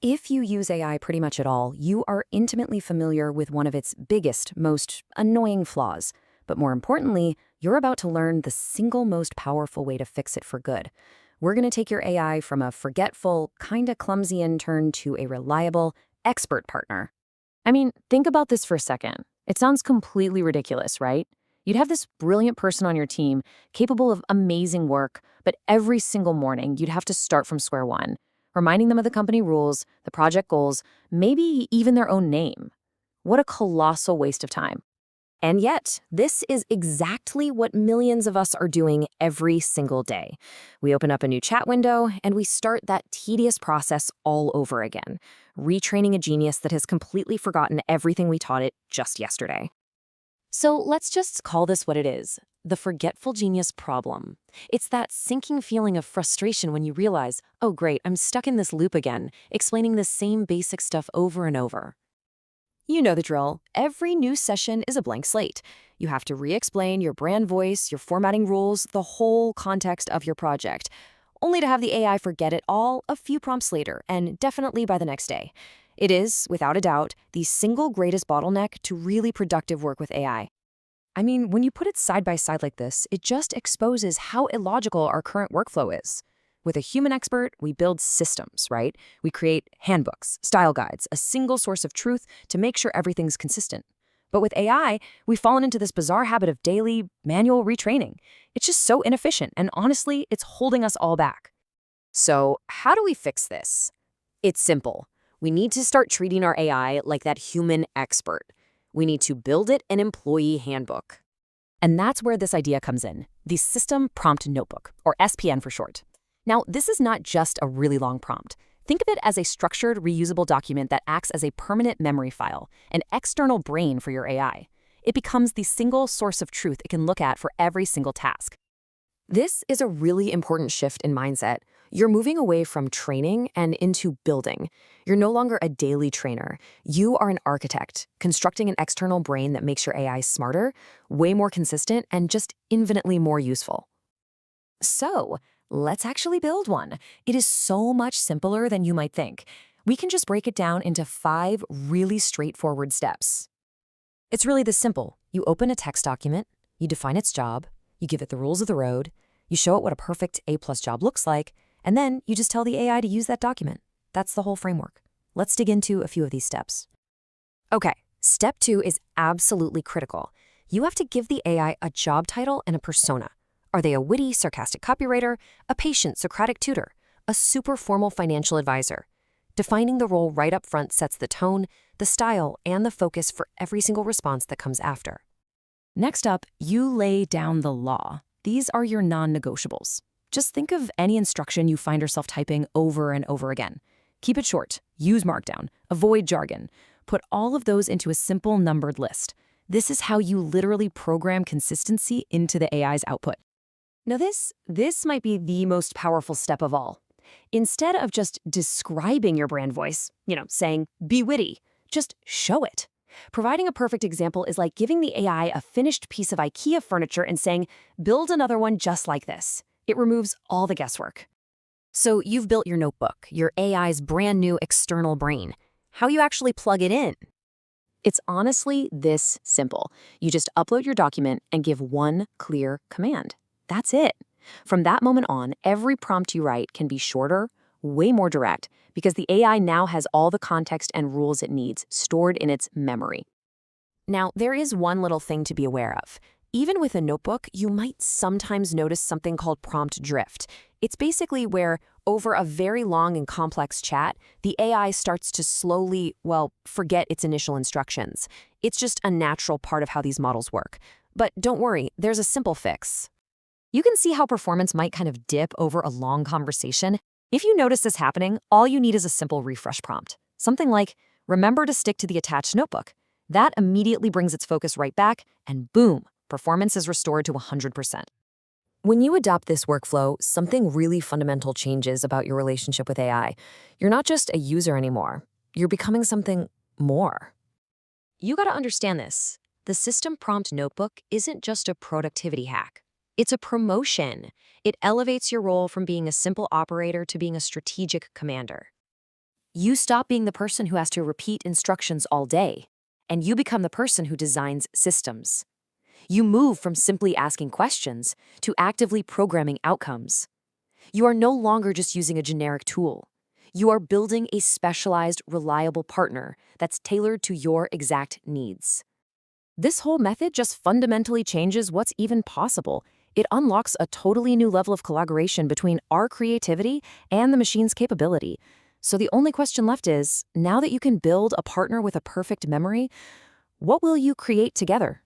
If you use AI pretty much at all, you are intimately familiar with one of its biggest, most annoying flaws. But more importantly, you're about to learn the single most powerful way to fix it for good. We're going to take your AI from a forgetful, kinda clumsy intern to a reliable, expert partner. I mean, think about this for a second. It sounds completely ridiculous, right? You'd have this brilliant person on your team, capable of amazing work, but every single morning you'd have to start from square one, reminding them of the company rules, the project goals, maybe even their own name. What a colossal waste of time. And yet, this is exactly what millions of us are doing every single day. We open up a new chat window and we start that tedious process all over again, retraining a genius that has completely forgotten everything we taught it just yesterday. So let's just call this what it is, the forgetful genius problem. It's that sinking feeling of frustration when you realize, oh great, I'm stuck in this loop again, explaining the same basic stuff over and over. You know the drill. Every new session is a blank slate. You have to re-explain your brand voice, your formatting rules, the whole context of your project, only to have the AI forget it all a few prompts later, and definitely by the next day. It is, without a doubt, the single greatest bottleneck to really productive work with AI. I mean, when you put it side by side like this, it just exposes how illogical our current workflow is. With a human expert, we build systems, right? We create handbooks, style guides, a single source of truth to make sure everything's consistent. But with AI, we've fallen into this bizarre habit of daily, manual retraining. It's just so inefficient, and honestly, it's holding us all back. So, how do we fix this? It's simple. We need to start treating our AI like that human expert. We need to build it an employee handbook. And that's where this idea comes in, the System Prompt Notebook, or SPN for short. Now, this is not just a really long prompt. Think of it as a structured, reusable document that acts as a permanent memory file, an external brain for your AI. It becomes the single source of truth it can look at for every single task. This is a really important shift in mindset. You're moving away from training and into building. You're no longer a daily trainer. You are an architect, constructing an external brain that makes your AI smarter, way more consistent, and just infinitely more useful. So, let's actually build one. It is so much simpler than you might think. We can just break it down into 5 really straightforward steps. It's really this simple. You open a text document, you define its job, you give it the rules of the road, you show it what a perfect A+ job looks like, and then you just tell the AI to use that document. That's the whole framework. Let's dig into a few of these steps. Okay, step 2 is absolutely critical. You have to give the AI a job title and a persona. Are they a witty, sarcastic copywriter, a patient, Socratic tutor, a super formal financial advisor? Defining the role right up front sets the tone, the style, and the focus for every single response that comes after. Next up, you lay down the law. These are your non-negotiables. Just think of any instruction you find yourself typing over and over again. Keep it short, use Markdown, avoid jargon. Put all of those into a simple numbered list. This is how you literally program consistency into the AI's output. Now this might be the most powerful step of all. Instead of just describing your brand voice, saying, be witty, just show it. Providing a perfect example is like giving the AI a finished piece of IKEA furniture and saying, build another one just like this. It removes all the guesswork. So you've built your notebook, your AI's brand new external brain. How you actually plug it in? It's honestly this simple. You just upload your document and give one clear command. That's it. From that moment on, every prompt you write can be shorter, way more direct, because the AI now has all the context and rules it needs stored in its memory. Now, there is one little thing to be aware of. Even with a notebook, you might sometimes notice something called prompt drift. It's basically where, over a very long and complex chat, the AI starts to slowly, forget its initial instructions. It's just a natural part of how these models work. But don't worry, there's a simple fix. You can see how performance might kind of dip over a long conversation. If you notice this happening, all you need is a simple refresh prompt. Something like, remember to stick to the attached notebook. That immediately brings its focus right back, and boom, performance is restored to 100%. When you adopt this workflow, something really fundamental changes about your relationship with AI. You're not just a user anymore. You're becoming something more. You gotta understand this. The System Prompt Notebook isn't just a productivity hack. It's a promotion. It elevates your role from being a simple operator to being a strategic commander. You stop being the person who has to repeat instructions all day, and you become the person who designs systems. You move from simply asking questions to actively programming outcomes. You are no longer just using a generic tool. You are building a specialized, reliable partner that's tailored to your exact needs. This whole method just fundamentally changes what's even possible. It unlocks a totally new level of collaboration between our creativity and the machine's capability. So the only question left is, now that you can build a partner with a perfect memory, what will you create together?